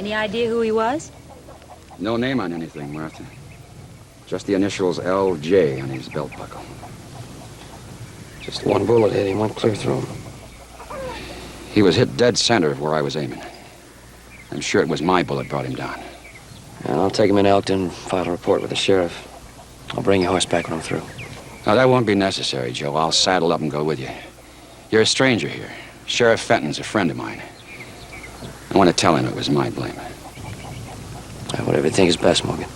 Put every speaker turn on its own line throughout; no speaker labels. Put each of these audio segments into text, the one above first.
Any idea who he was?
No name on anything, Martha. Just the initials L.J. on his belt buckle.
Just one bullet hit him, went clear through him.
He was hit dead center of where I was aiming. I'm sure it was my bullet brought him down.
Yeah, I'll take him in Elkton and file a report with the sheriff. I'll bring your horse back when I'm through.
No, that won't be necessary, Joe. I'll saddle up and go with you. You're a stranger here. Sheriff Fenton's a friend of mine. I want to tell him it was my blame.
Whatever you think is best, Morgan.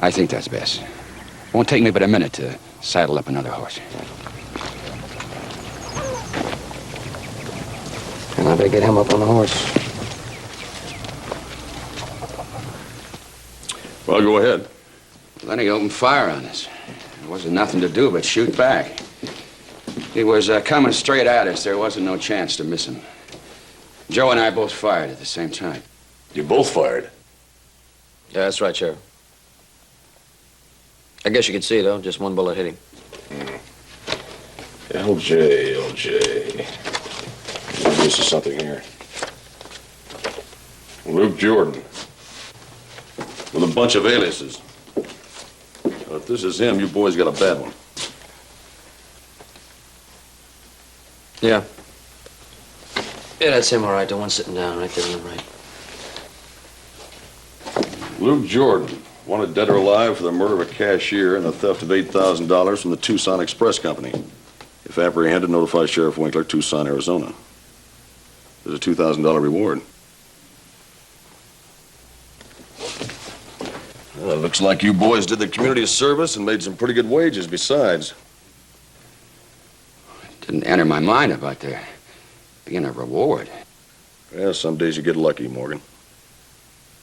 I think that's best. It won't take me but a minute to saddle up another horse.
And I better get him up on the horse.
Well, go ahead.
Then he opened fire on us. There wasn't nothing to do but shoot back. He was coming straight at us. There wasn't no chance to miss him. Joe and I both fired at the same time.
You both fired?
Yeah, that's right, Sheriff. I guess you could see, though. Just one bullet hit him.
LJ. This is something here. Luke Jordan. With a bunch of aliases. Well, if this is him, you boys got a bad one.
Yeah. Yeah, that's him, all right. The one sitting down right there on the right.
Luke Jordan, wanted dead or alive for the murder of a cashier and the theft of $8,000 from the Tucson Express Company. If apprehended, notify Sheriff Winkler, Tucson, Arizona. There's a $2,000 reward. Well, it looks like you boys did the community a service and made some pretty good wages besides.
It didn't enter my mind about there being a reward.
Yeah, some days you get lucky, Morgan.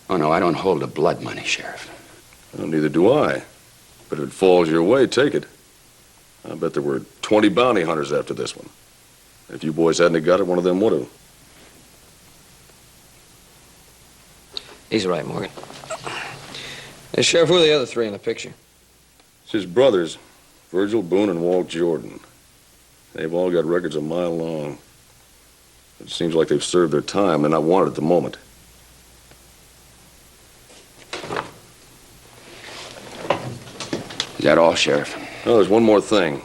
Oh, no, I don't hold the blood money, Sheriff.
Well, neither do I. But if it falls your way, take it. I bet there were 20 bounty hunters after this one. If you boys hadn't got it, one of them would have.
He's right, Morgan. Hey, Sheriff, who are the other three in the picture?
It's his brothers, Virgil, Boone, and Walt Jordan. They've all got records a mile long. It seems like they've served their time. They're not wanted at the moment.
Is that all, Sheriff?
Oh, there's one more thing.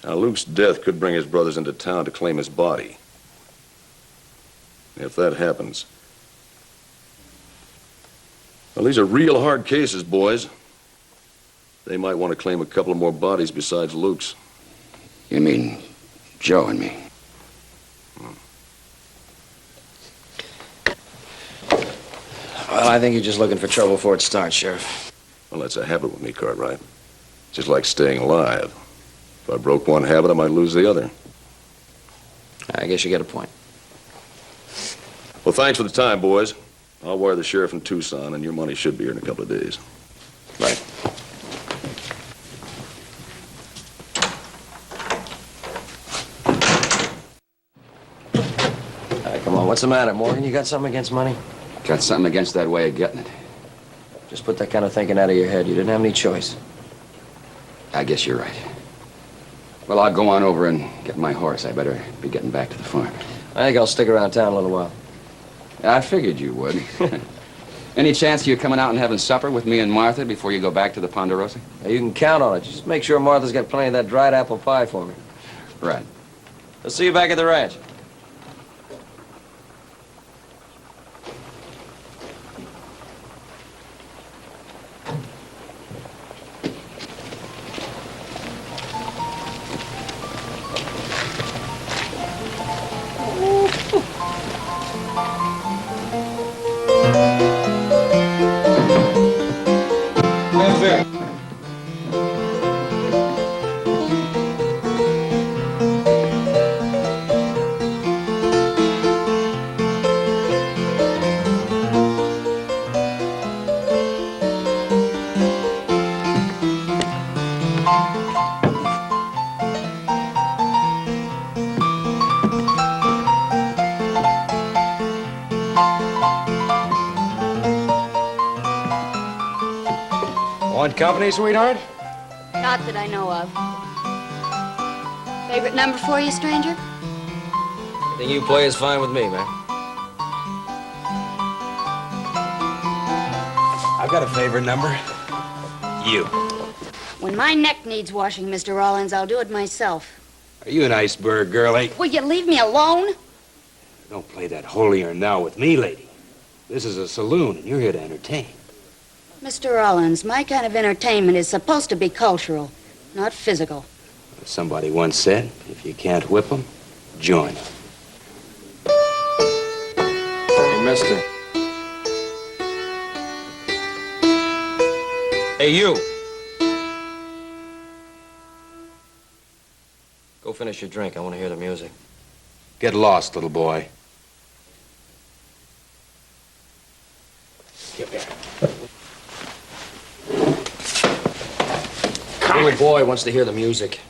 Now, Luke's death could bring his brothers into town to claim his body. If that happens... Well, these are real hard cases, boys. They might want to claim a couple of more bodies besides Luke's.
You mean Joe and me?
Well, I think you're just looking for trouble before it starts, Sheriff.
Well, that's a habit with me, Cartwright. Just like staying alive. If I broke one habit, I might lose the other.
I guess you get a point.
Well, thanks for the time, boys. I'll wire the sheriff in Tucson, and your money should be here in a couple of days.
Right. All right, come on. What's the matter, Morgan? You got something against money?
Got something against that way of getting it.
Just put that kind of thinking out of your head. You didn't have any choice.
I guess you're right. Well, I'll go on over and get my horse. I better be getting back to the farm.
I think I'll stick around town a little while.
I figured you would. Any chance of you coming out and having supper with me and Martha before you go back to the Ponderosa?
Now, you can count on it. Just make sure Martha's got plenty of that dried apple pie for me.
Right.
I'll see you back at the ranch.
Want company, sweetheart?
Not that I know of. Favorite number for you, stranger?
Anything you play is fine with me, man.
I've got a favorite number. You.
When my neck needs washing, Mr. Rollins, I'll do it myself.
Are you an iceberg, girlie?
Will you leave me alone?
Don't play that holier-than-thou with me, lady. This is a saloon, and you're here to entertain.
Mr. Rollins, my kind of entertainment is supposed to be cultural, not physical.
Somebody once said, if you can't whip 'em, join 'em.
Hey, mister.
Hey, you.
Go finish your drink. I want to hear the music.
Get lost, little boy. Come here.
Little boy wants to hear the music.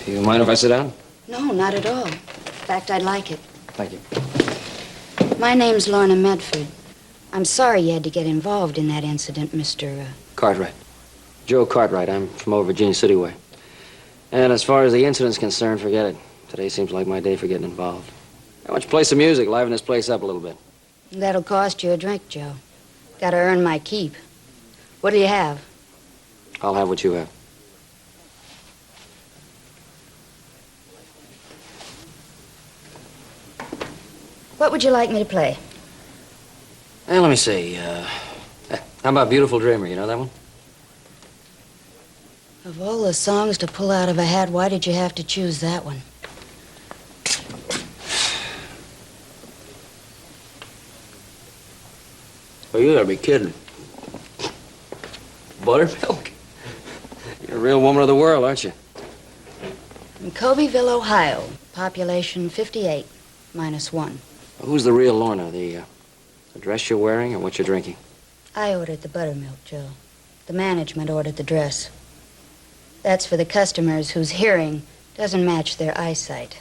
You mind if I sit down?
No, not at all. In fact, I'd like it.
Thank you.
My name's Lorne Medford. I'm sorry you had to get involved in that incident, Mr.
Cartwright. Joe Cartwright. I'm from over Virginia City way. And as far as the incident's concerned, forget it. Today seems like my day for getting involved. Why don't you play some music, liven this place up a little bit?
That'll cost you a drink, Joe. Gotta earn my keep. What'll you have?
I'll have what you have.
What would you like me to play?
Hey, let me see. How about Beautiful Dreamer? You know that one?
Of all the songs to pull out of a hat, why did you have to choose that one?
Oh, you gotta be kidding. Buttermilk? You're a real woman of the world, aren't you?
From Cobeyville, Ohio. Population 58, -1.
Who's the real Lorna? The dress you're wearing or what you're drinking?
I ordered the buttermilk, Joe. The management ordered the dress. That's for the customers whose hearing doesn't match their eyesight.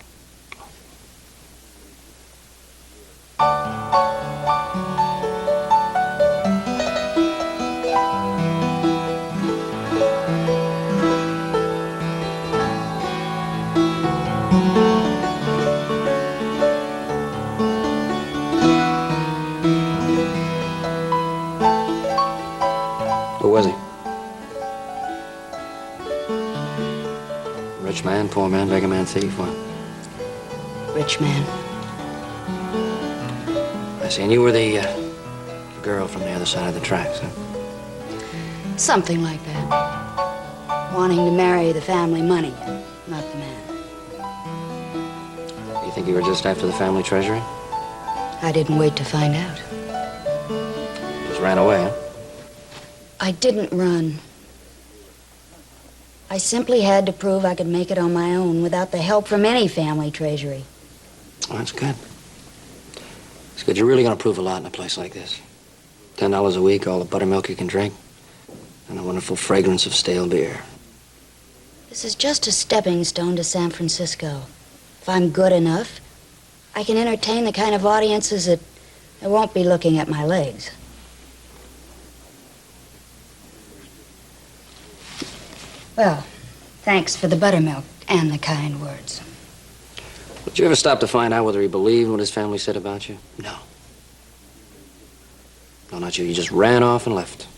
Who was he? Rich man, poor man, beggar man, thief, what?
Rich man.
I see, and you were the girl from the other side of the tracks, huh?
Something like that. Wanting to marry the family money, not the man.
You think you were just after the family treasury?
I didn't wait to find out.
Just ran away, huh?
I didn't run. I simply had to prove I could make it on my own without the help from any family treasury.
Oh, that's good. It's good. You're really going to prove a lot in a place like this. $10 a week, all the buttermilk you can drink, and the wonderful fragrance of stale beer.
This is just a stepping stone to San Francisco. If I'm good enough, I can entertain the kind of audiences that won't be looking at my legs. Well, thanks for the buttermilk and the kind words.
Did you ever stop to find out whether he believed what his family said about you? No. No, not you. You just ran off and left.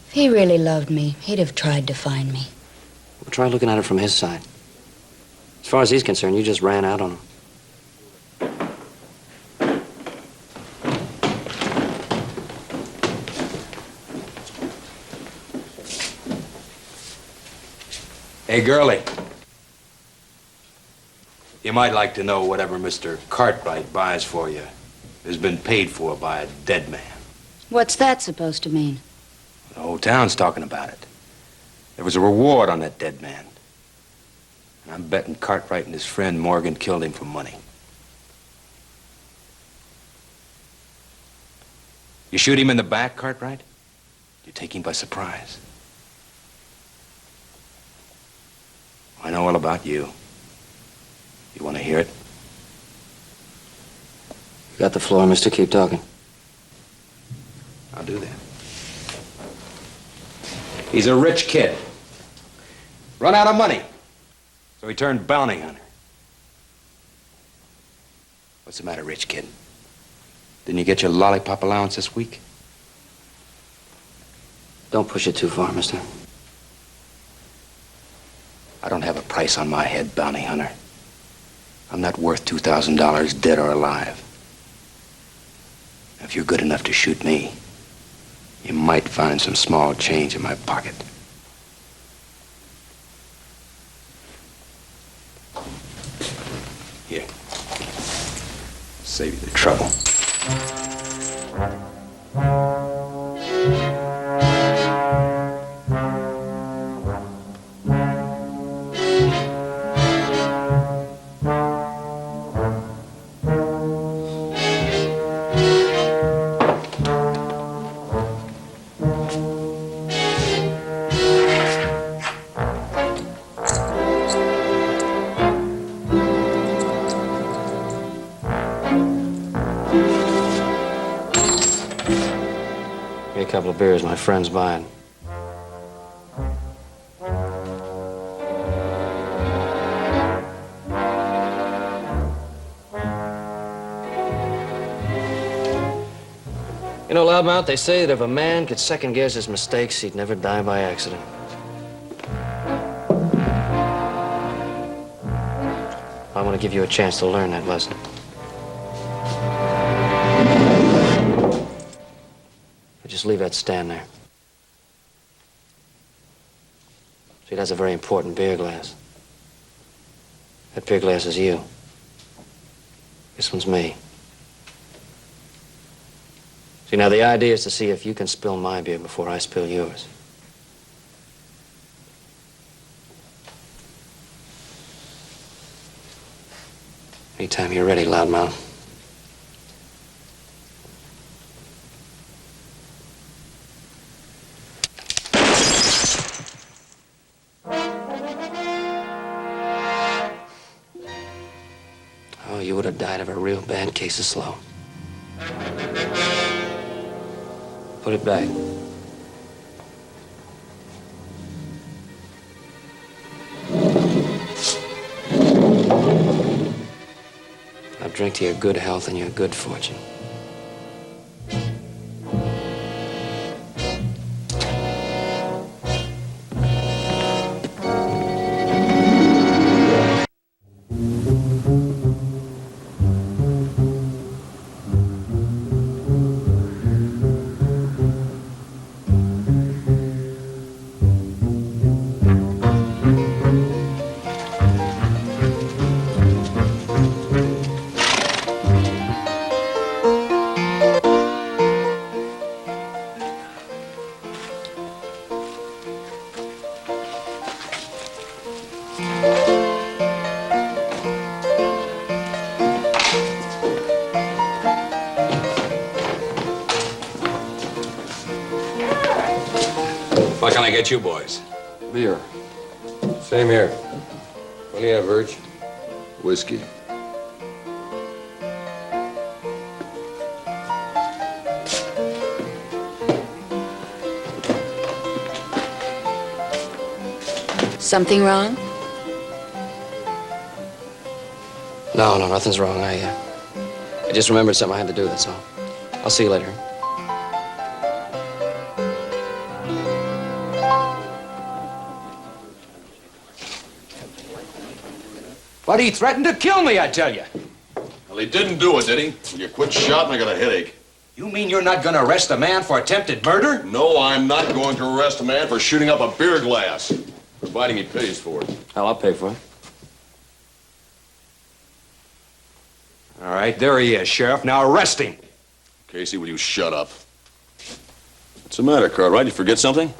If he really loved me, he'd have tried to find me.
Well, try looking at it from his side. As far as he's concerned, you just ran out on him.
Hey, girlie. You might like to know whatever Mr. Cartwright buys for you has been paid for by a dead man.
What's that supposed to mean?
The whole town's talking about it. There was a reward on that dead man. And I'm betting Cartwright and his friend Morgan killed him for money. You shoot him in the back, Cartwright? You take him by surprise. I know all about you. You want to hear it?
You got the floor, mister. Keep talking.
I'll do that. He's a rich kid. Run out of money. So he turned bounty hunter. What's the matter, rich kid? Didn't you get your lollipop allowance this week?
Don't push it too far, mister.
I don't have a price on my head, bounty hunter. I'm not worth $2,000 dead or alive. If you're good enough to shoot me, you might find some small change in my pocket. Here. Save you the trouble.
A couple of beers my friend's buying. You know, Loudmouth, they say that if a man could second guess his mistakes, he'd never die by accident. I want to give you a chance to learn that lesson. Just leave that stand there. See, that's a very important beer glass. That beer glass is you. This one's me. See, now the idea is to see if you can spill my beer before I spill yours. Anytime you're ready, Loudmouth. You would have died of a real bad case of slow. Put it back. Now drink to your good health and your good fortune.
What can I get you boys?
Beer.
Same here. What do you have, Verge?
Whiskey.
Something wrong?
No, nothing's wrong. I just remembered something I had to do, that's all. I'll see you later.
But he threatened to kill me, I tell you.
Well, he didn't do it, did he? Will you quit shouting? I got a headache.
You mean you're not going to arrest a man for attempted murder?
No, I'm not going to arrest a man for shooting up a beer glass, providing he pays for it.
Hell, I'll pay for it.
All right, there he is, Sheriff. Now arrest him.
Casey, will you shut up? What's the matter, Cartwright? You forget something?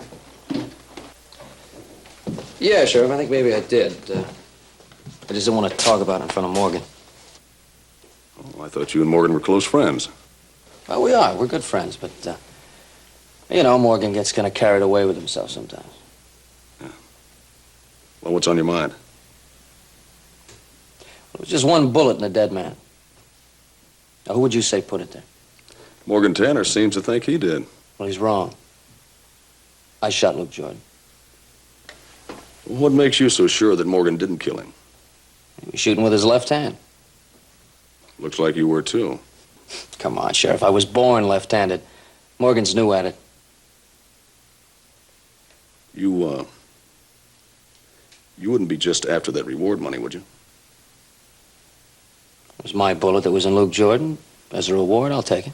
Yeah, Sheriff, I think maybe I did. I just didn't want to talk about it in front of Morgan.
Oh, I thought you and Morgan were close friends.
Well, we are. We're good friends, but, you know, Morgan gets kind of carried away with himself sometimes.
Yeah. Well, what's on your mind?
It was just one bullet in a dead man. Now, who would you say put it there?
Morgan Tanner seems to think he did.
Well, he's wrong. I shot Luke Jordan.
What makes you so sure that Morgan didn't kill him?
He was shooting with his left hand.
Looks like you were, too.
Come on, Sheriff. I was born left-handed. Morgan's new at it.
You wouldn't be just after that reward money, would you?
It was my bullet that was in Luke Jordan. As a reward, I'll take it.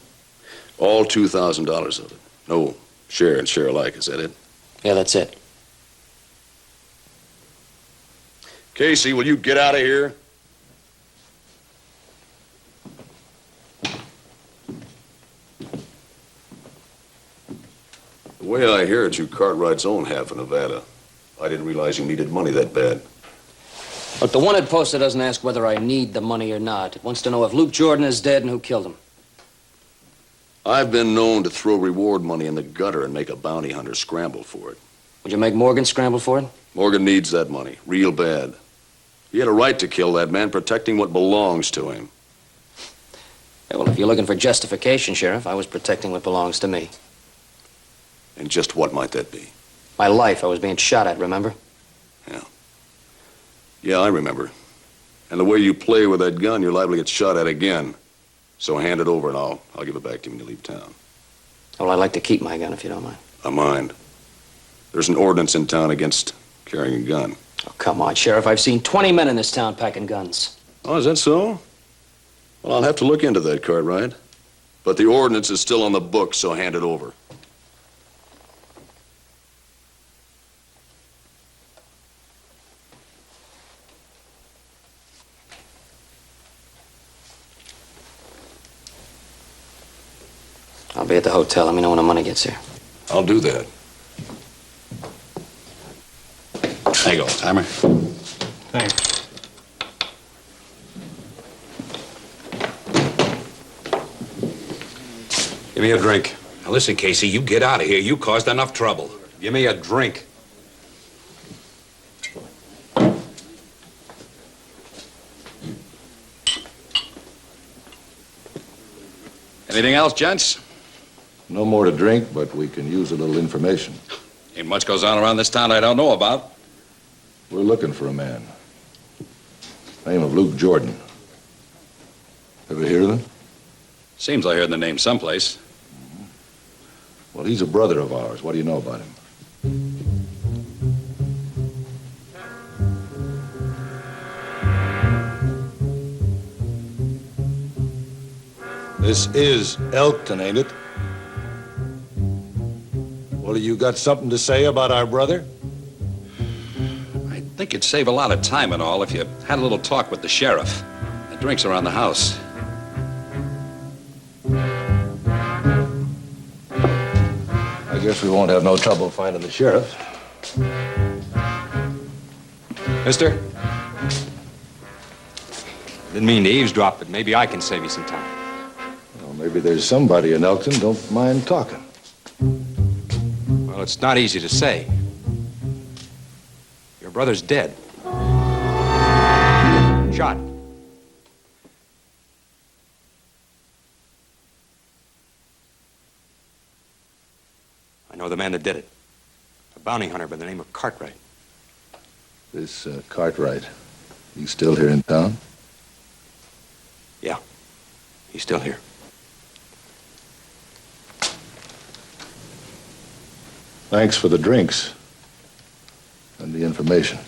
All $2,000 of it. No share and share alike, is that it?
Yeah, that's it.
Casey, will you get out of here? The way I hear it, you Cartwright's own half of Nevada. I didn't realize you needed money that bad.
Look, the wanted poster doesn't ask whether I need the money or not. It wants to know if Luke Jordan is dead and who killed him.
I've been known to throw reward money in the gutter and make a bounty hunter scramble for it.
Would you make Morgan scramble for it?
Morgan needs that money, real bad. He had a right to kill that man, protecting what belongs to him.
Yeah, well, if you're looking for justification, Sheriff, I was protecting what belongs to me.
And just what might that be?
My life. I was being shot at, remember?
Yeah, I remember. And the way you play with that gun, you're liable to get shot at again. So hand it over and I'll give it back to you when you leave town.
Well, I'd like to keep my gun if you don't mind.
I mind. There's an ordinance in town against carrying a gun.
Oh, come on, Sheriff. I've seen 20 men in this town packing guns.
Oh, is that so? Well, I'll have to look into that, Cartwright. But the ordinance is still on the books, so hand it over.
I'll be at the hotel. Let me know when the money gets here.
I'll do that.
There you go, timer.
Thanks.
Give me a drink.
Now listen, Casey, you get out of here. You caused enough trouble.
Give me a drink. Anything else, gents?
No more to drink, but we can use a little information.
Ain't much goes on around this town I don't know about.
We're looking for a man. Name of Luke Jordan. Ever hear of him?
Seems I heard the name someplace.
Well, he's a brother of ours. What do you know about him?
This is Elkton, ain't it? Well, you got something to say about our brother?
I think it'd save a lot of time and all if you had a little talk with the sheriff. The drinks around the house.
I guess we won't have no trouble finding the sheriff.
Mister? Didn't mean to eavesdrop, but maybe I can save you some time.
Well, maybe there's somebody in Elkton don't mind talking.
Well, it's not easy to say. Your brother's dead. Shot. I know the man that did it. A bounty hunter by the name of Cartwright.
This Cartwright, he's still here in town?
Yeah, he's still here.
Thanks for the drinks and the information.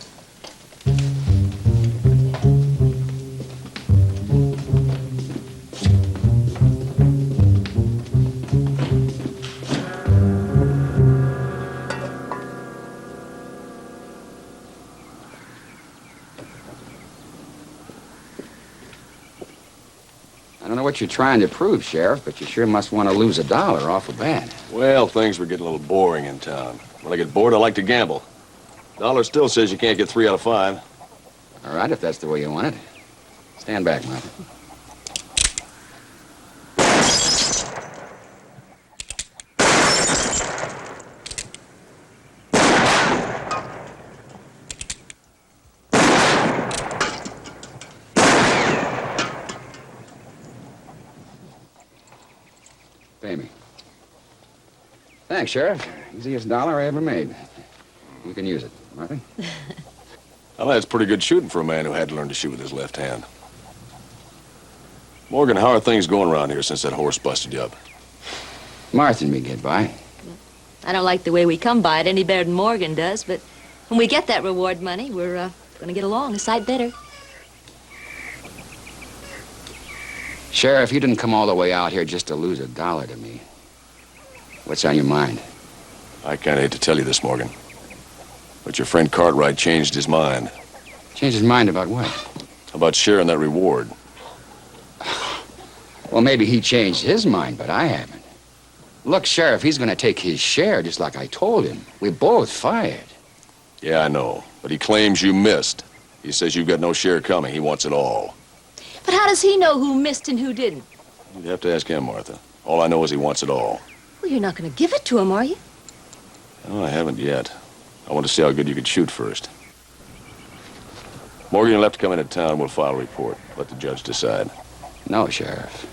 I don't know what you're trying to prove, Sheriff, but you sure must want to lose $1 awful bad.
Well, things were getting a little boring in town. When I get bored, I like to gamble. Dollar still says you can't get 3 out of 5.
All right, if that's the way you want it. Stand back, Martha. Pay me. Thanks, Sheriff. Easiest dollar I ever made. You can use it, Martha.
Well, that's pretty good shooting for a man who had to learn to shoot with his left hand. Morgan, how are things going around here since that horse busted you up?
Martha and me get by.
I don't like the way we come by it any better than Morgan does, but when we get that reward money, we're going to get along a sight better.
Sheriff, you didn't come all the way out here just to lose $1 to me. What's on your mind?
I kind of hate to tell you this, Morgan, but your friend Cartwright changed his mind.
Changed his mind about what?
About sharing that reward.
Well, maybe he changed his mind, but I haven't. Look, Sheriff, he's going to take his share just like I told him. We both fired.
Yeah, I know, but he claims you missed. He says you've got no share coming. He wants it all.
But how does he know who missed and who didn't?
You'd have to ask him, Martha. All I know is he wants it all.
Well, you're not going to give it to him, are you?
No, I haven't yet. I want to see how good you can shoot first. Morgan, you'll have to come into town. We'll file a report. Let the judge decide.
No, Sheriff.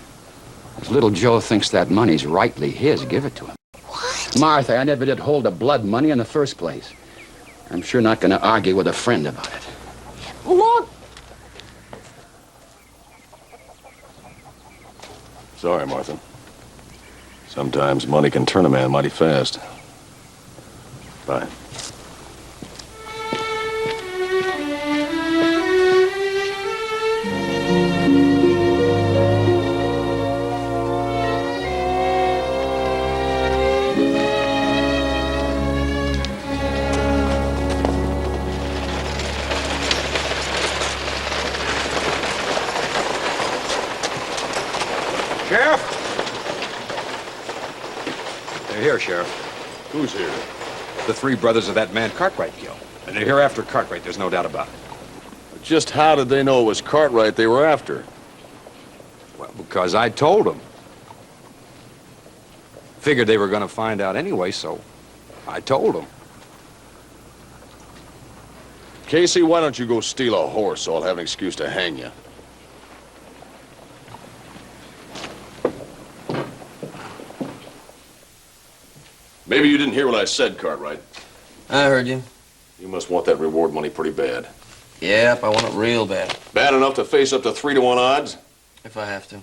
If little Joe thinks that money's rightly his, give it to him.
What?
Martha, I never did hold the blood money in the first place. I'm sure not going to argue with a friend about it.
Morgan!
Sorry, Martha. Sometimes money can turn a man mighty fast. Bye.
Sheriff? They're here, Sheriff.
Who's here?
The 3 brothers of that man Cartwright killed. And they're here after Cartwright, there's no doubt about it.
Just how did they know it was Cartwright they were after?
Well, because I told them. Figured they were going to find out anyway, so I told them.
Casey, why don't you go steal a horse so I'll have an excuse to hang you? Maybe you didn't hear what I said, Cartwright.
I heard you.
You must want that reward money pretty bad.
Yep, I want it real bad.
Bad enough to face up to 3-to-1 odds?
If I have to.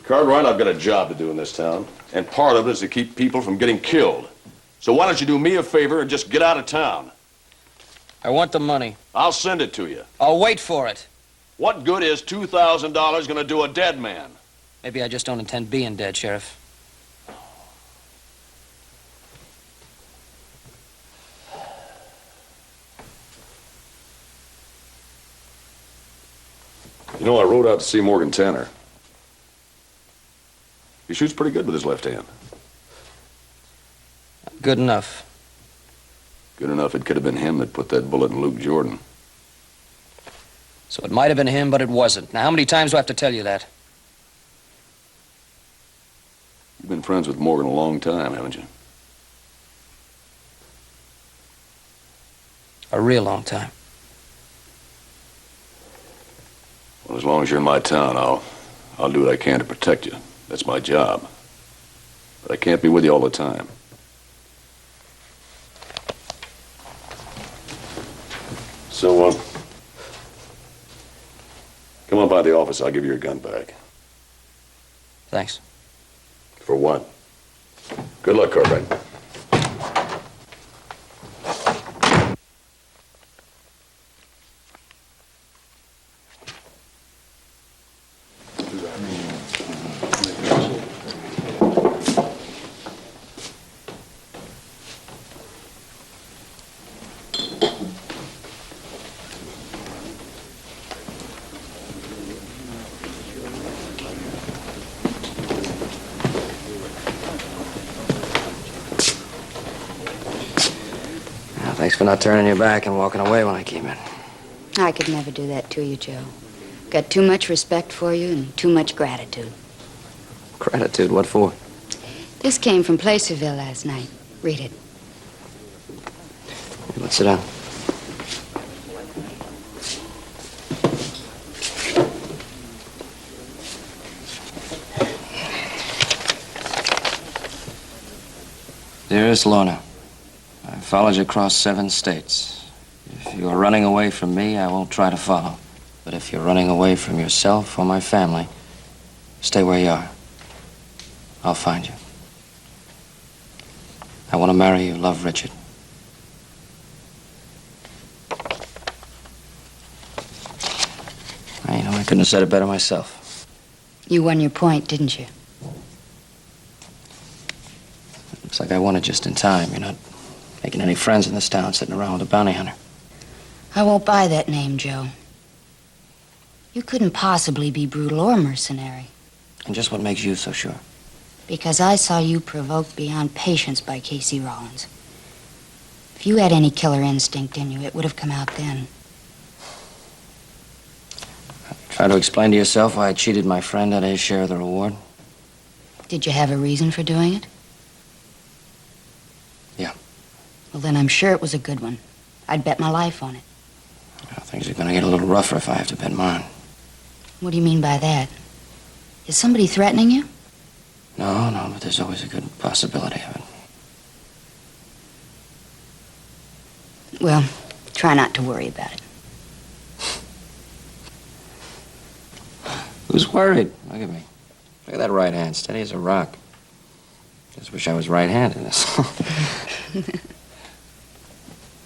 Cartwright, I've got a job to do in this town, and part of it is to keep people from getting killed. So why don't you do me a favor and just get out of town?
I want the money.
I'll send it to you.
I'll wait for it.
What good is $2,000 going to do a dead man?
Maybe I just don't intend being dead, Sheriff.
You know, I rode out to see Morgan Tanner. He shoots pretty good with his left hand.
Good enough.
Good enough it could have been him that put that bullet in Luke Jordan.
So it might have been him, but it wasn't. Now, how many times do I have to tell you that?
You've been friends with Morgan a long time, haven't you?
A real long time.
Well, as long as you're in my town, I'll do what I can to protect you. That's my job. But I can't be with you all the time. So, come on by the office. I'll give you your gun back.
Thanks.
For what? Good luck, Cartwright.
Thanks for not turning your back and walking away when I came in.
I could never do that to you, Joe. Got too much respect for you and too much gratitude.
Gratitude? What for?
This came from Placerville last night. Read it.
Let's sit down. Dearest Lorna, I followed you across 7 states. If you are running away from me, I won't try to follow. But if you're running away from yourself or my family, stay where you are. I'll find you. I want to marry you. Love, Richard. I couldn't have said it better myself.
You won your point, didn't you?
Looks like I won it just in time. You're not making any friends in this town sitting around with a bounty hunter.
I won't buy that name, Joe. You couldn't possibly be brutal or mercenary.
And just what makes you so sure?
Because I saw you provoked beyond patience by Casey Rollins. If you had any killer instinct in you, it would have come out then.
Try to explain to yourself why I cheated my friend out of his share of the reward?
Did you have a reason for doing it?
Yeah.
Well, then I'm sure it was a good one. I'd bet my life on it.
Well, things are going to get a little rougher if I have to bet mine.
What do you mean by that? Is somebody threatening you?
No, but there's always a good possibility of it.
Well, try not to worry about it.
Who's worried? Look at me. Look at that right hand, steady as a rock. Just wish I was right-handed.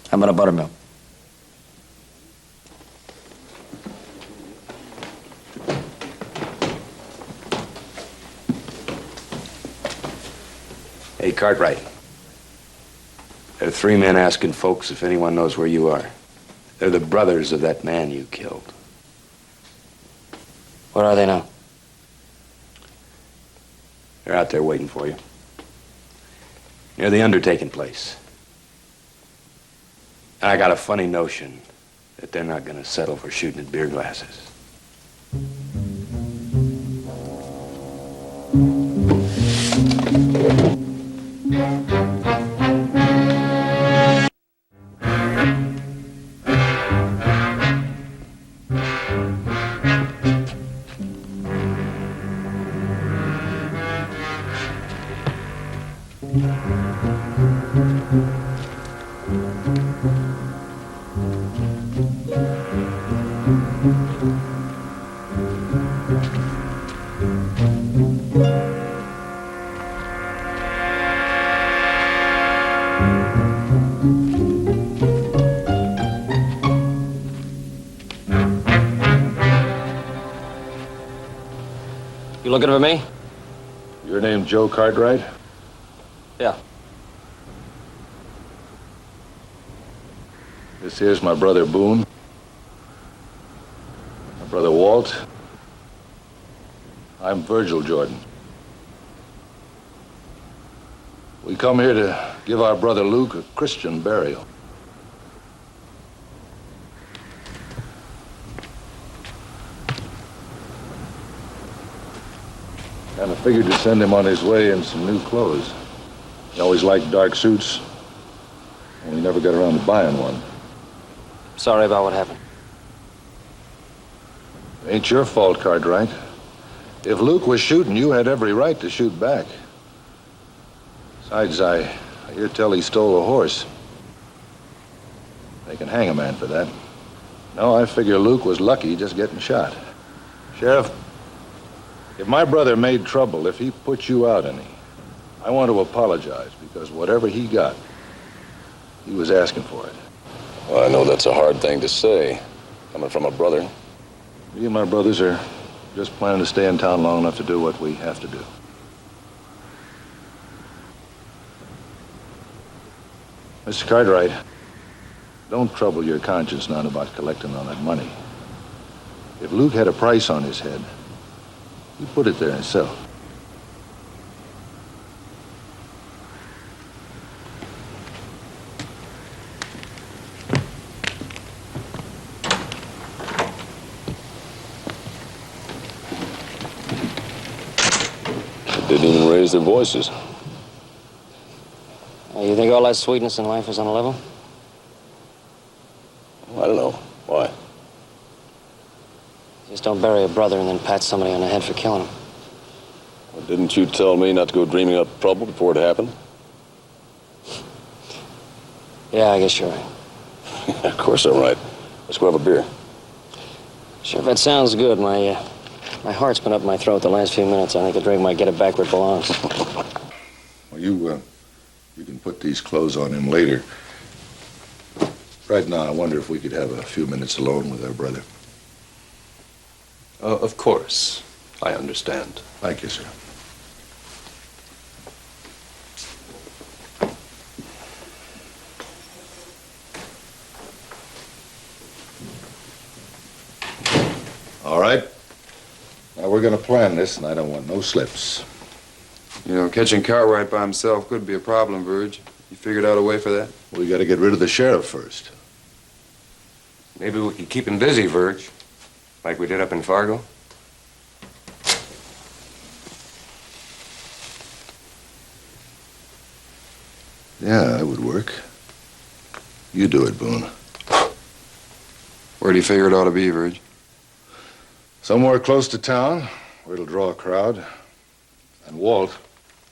How about a buttermilk?
Hey, Cartwright. There are 3 men asking folks if anyone knows where you are. They're the brothers of that man you killed.
Where are they now?
They're out there waiting for you. Near the undertaking place. And I got a funny notion that they're not going to settle for shooting at beer glasses.
You looking for me?
Your name Joe Cartwright?
Yeah.
This here's my brother Boone. My brother Walt. I'm Virgil Jordan. We come here to give our brother Luke a Christian burial. And I figured to send him on his way in some new clothes. He always liked dark suits, and we never got around to buying one.
Sorry about what happened.
Ain't your fault, Cartwright. If Luke was shooting, you had every right to shoot back. Besides, I hear tell he stole a horse. They can hang a man for that. No, I figure Luke was lucky just getting shot. Sheriff, if my brother made trouble, if he put you out any, I want to apologize because whatever he got, he was asking for it.
Well, I know that's a hard thing to say, coming from a brother.
Me and my brothers are just planning to stay in town long enough to do what we have to do. Mr. Cartwright, don't trouble your conscience none about collecting on that money. If Luke had a price on his head, he'd put it there himself.
and raise their voices.
You think all that sweetness in life is on a level?
I don't know. Why?
Just don't bury a brother and then pat somebody on the head for killing him.
Well, didn't you tell me not to go dreaming up trouble before it happened?
Yeah, I guess you're right.
Of course I'm right. Let's go have a beer.
Sure, if that sounds good. My heart's been up my throat the last few minutes. I think a drink might get it back where it belongs.
Well, you can put these clothes on him later. Right now, I wonder if we could have a few minutes alone with our brother.
Of course. I understand.
Thank you, sir. All right. Now, we're going to plan this, and I don't want no slips.
You know, catching Cartwright by himself could be a problem, Verge. You figured out a way for that?
We got to get rid of the sheriff first.
Maybe we could keep him busy, Verge. Like we did up in Fargo.
Yeah, that would work. You do it, Boone.
Where do you figure it ought to be, Verge?
Somewhere close to town, where it'll draw a crowd. And Walt,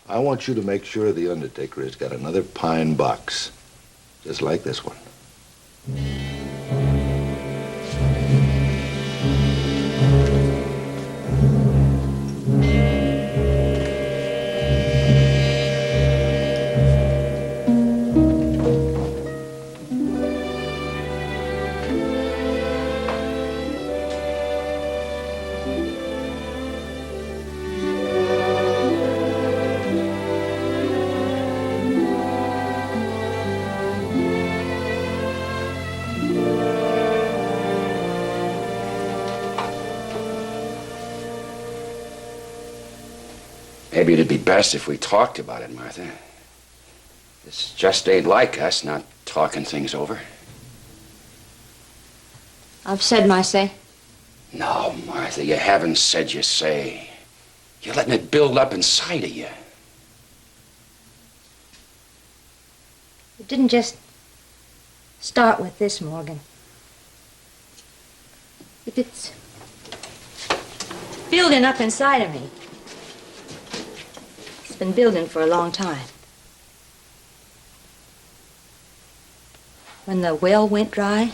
I want you to make sure the undertaker has got another pine box, just like this one.
Maybe it'd be best if we talked about it, Martha. This just ain't like us, not talking things over.
I've said my say.
No, Martha, you haven't said your say. You're letting it build up inside of you.
It didn't just start with this, Morgan. It's building up inside of me. It's been building for a long time. When the well went dry,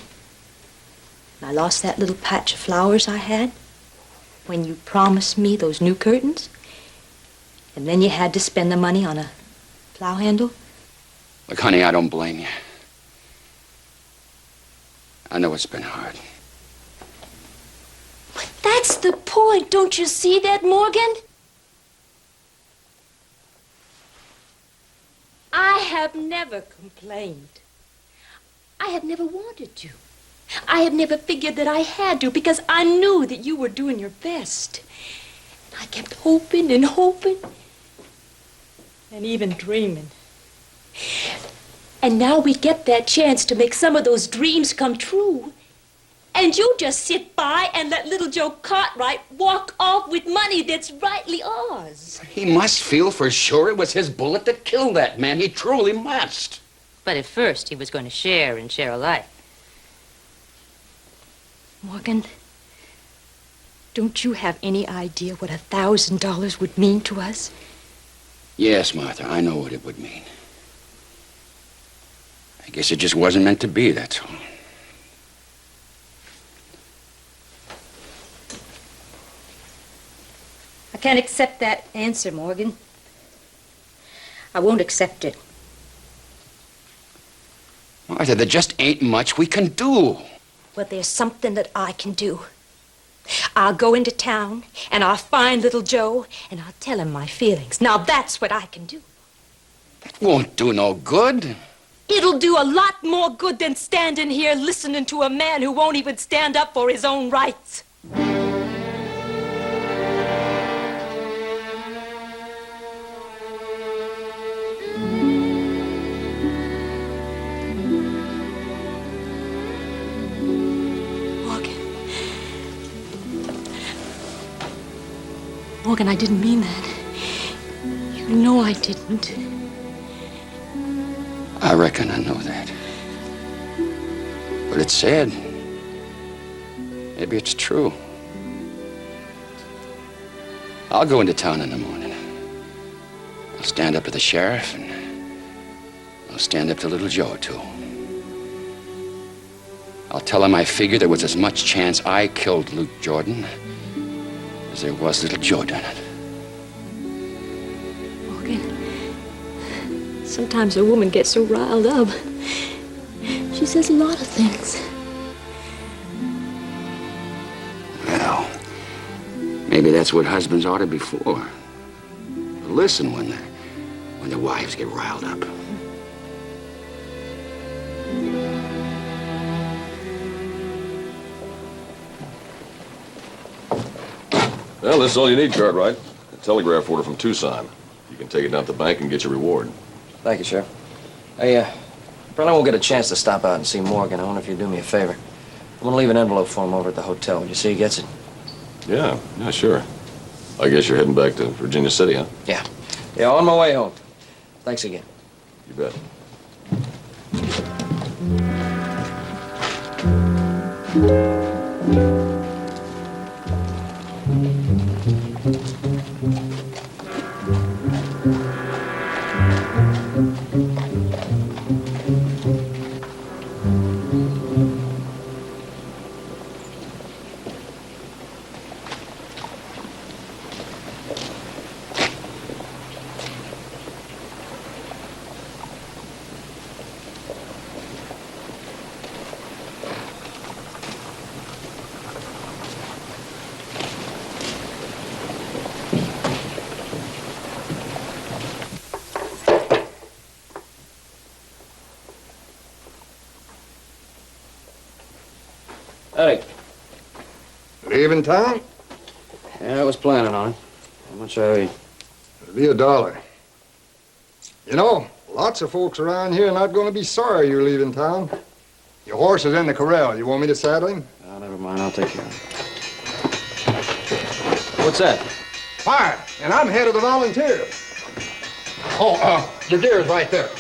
and I lost that little patch of flowers I had, when you promised me those new curtains, and then you had to spend the money on a plow handle.
Look, honey, I don't blame you. I know it's been hard.
But that's the point. Don't you see that, Morgan? I have never complained. I have never wanted to. I have never figured that I had to because I knew that you were doing your best. I kept hoping and hoping and even dreaming. And now we get that chance to make some of those dreams come true. And you just sit by and let little Joe Cartwright walk off with money that's rightly ours.
He must feel for sure it was his bullet that killed that man. He truly must.
But at first he was going to share and share alike. Morgan, don't you have any idea what $1,000 would mean to us?
Yes, Martha, I know what it would mean. I guess it just wasn't meant to be, that's all.
I can't accept that answer, Morgan. I won't accept it.
Martha, there just ain't much we can do.
Well, there's something that I can do. I'll go into town, and I'll find little Joe, and I'll tell him my feelings. Now, that's what I can do.
That won't do no good.
It'll do a lot more good than standing here listening to a man who won't even stand up for his own rights. Morgan, I didn't mean that. No, I didn't.
I reckon I know that. But it's sad. Maybe it's true. I'll go into town in the morning. I'll stand up to the sheriff, and I'll stand up to little Joe, too. I'll tell him I figure there was as much chance I killed Luke Jordan as there was little Joe done it.
Morgan, sometimes a woman gets so riled up. She says a lot of things.
Well, maybe that's what husbands ought to be for. Listen when their wives get riled up.
Well, this is all you need, Cartwright. A telegraph order from Tucson. You can take it down to the bank and get your reward.
Thank you, Sheriff. Hey, Pernell won't get a chance to stop out and see Morgan. I wonder if you'd do me a favor. I'm gonna leave an envelope for him over at the hotel. Will you see he gets it?
Yeah, sure. I guess you're heading back to Virginia City, huh?
Yeah. Yeah, on my way home. Thanks again.
You bet.
Hey.
Leaving town?
Yeah, I was planning on it. How much I owe you?
It'll be $1. You know, lots of folks around here are not going to be sorry you're leaving town. Your horse is in the corral. You want me to saddle him?
Oh, never mind. I'll take care of it. What's that?
Fire, and I'm head of the volunteers. Oh, your deer is right there.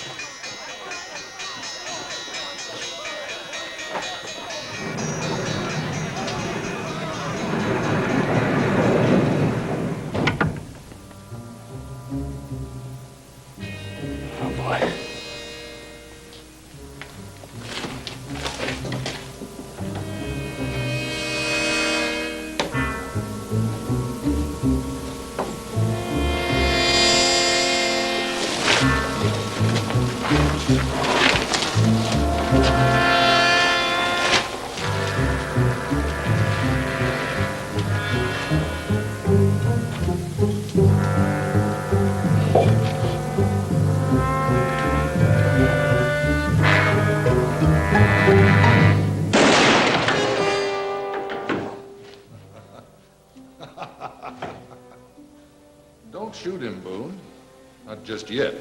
Don't shoot him, Boone. Not just yet.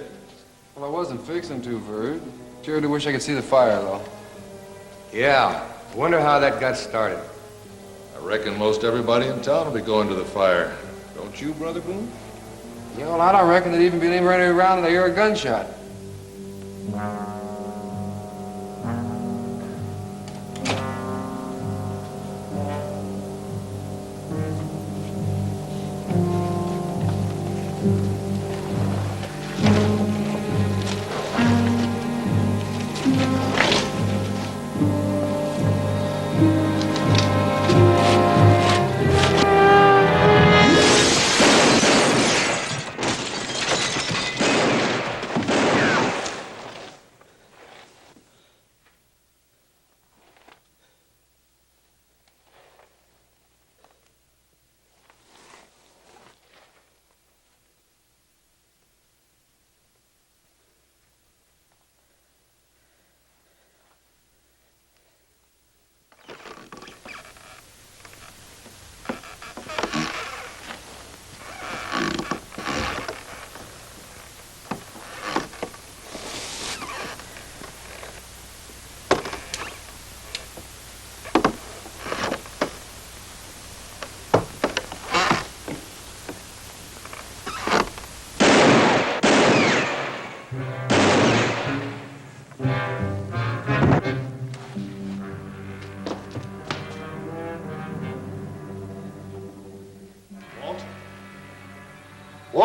Well, I wasn't fixing to, Verd. Sure do wish I could see the fire, though.
Yeah. Wonder how that got started.
I reckon most everybody in town will be going to the fire. Don't you, Brother Boone?
You know, I don't reckon there'd even be anybody around to hear a gunshot.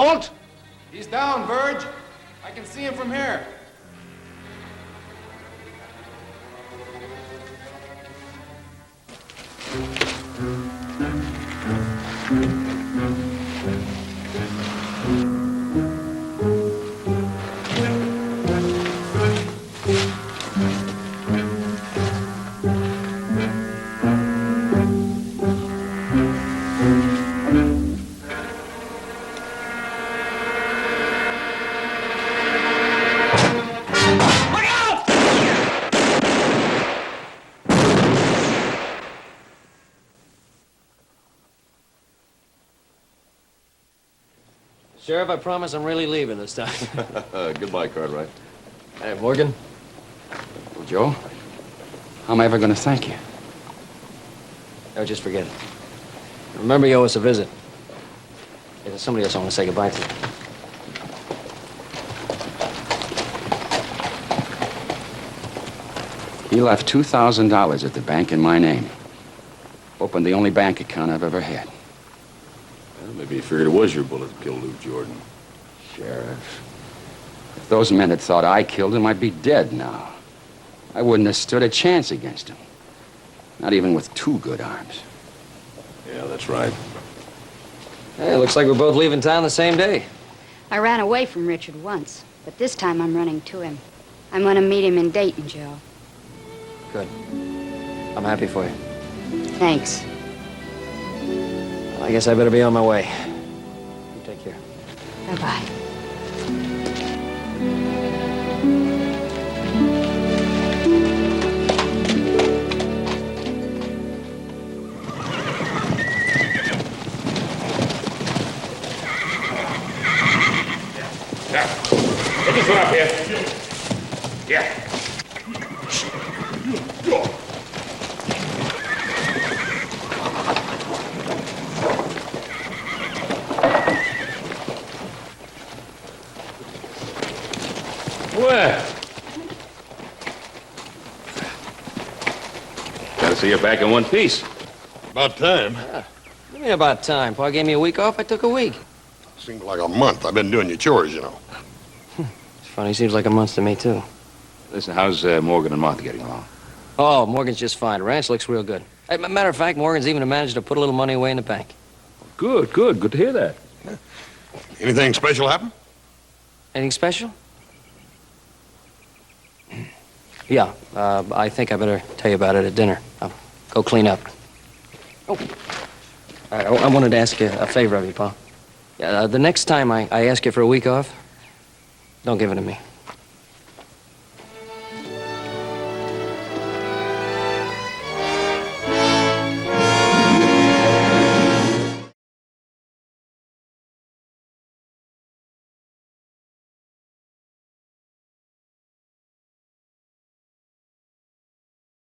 don't?
He's down, Verge. I can see him from here.
Sheriff, I promise I'm really leaving this time.
Goodbye, Cartwright.
Hey, Morgan.
Well, Joe, how am I ever going to thank you?
Oh, just forget it. Remember, you owe us a visit. Hey, there's somebody else I want to say goodbye to.
He left $2,000 at the bank in my name. Opened the only bank account I've ever had.
Well, maybe he figured it was your bullet that killed Luke Jordan.
Sheriff, if those men had thought I killed him, I'd be dead now. I wouldn't have stood a chance against him. Not even with 2 good arms.
Yeah, that's right.
Hey, looks like we're both leaving town the same day.
I ran away from Richard once, but this time I'm running to him. I'm going to meet him in Dayton, Joe.
Good. I'm happy for you.
Thanks.
I guess I better be on my way. You take care.
Bye-bye.
Get this one up here. Yeah. Well. Gotta see you back in one piece.
About time.
What do you mean about time? Pa gave me a week off, I took a week.
Seemed like a month. I've been doing your chores, you know.
It's funny, seems like a month to me, too.
Listen, how's Morgan and Martha getting along?
Oh, Morgan's just fine. Ranch looks real good. Hey, matter of fact, Morgan's even managed to put a little money away in the bank.
Good, good. Good to hear that.
Anything special happen?
Anything special? Yeah, I think I better tell you about it at dinner. I'll go clean up. Oh, I wanted to ask you a favor of you, Pa. The next time I ask you for a week off, don't give it to me.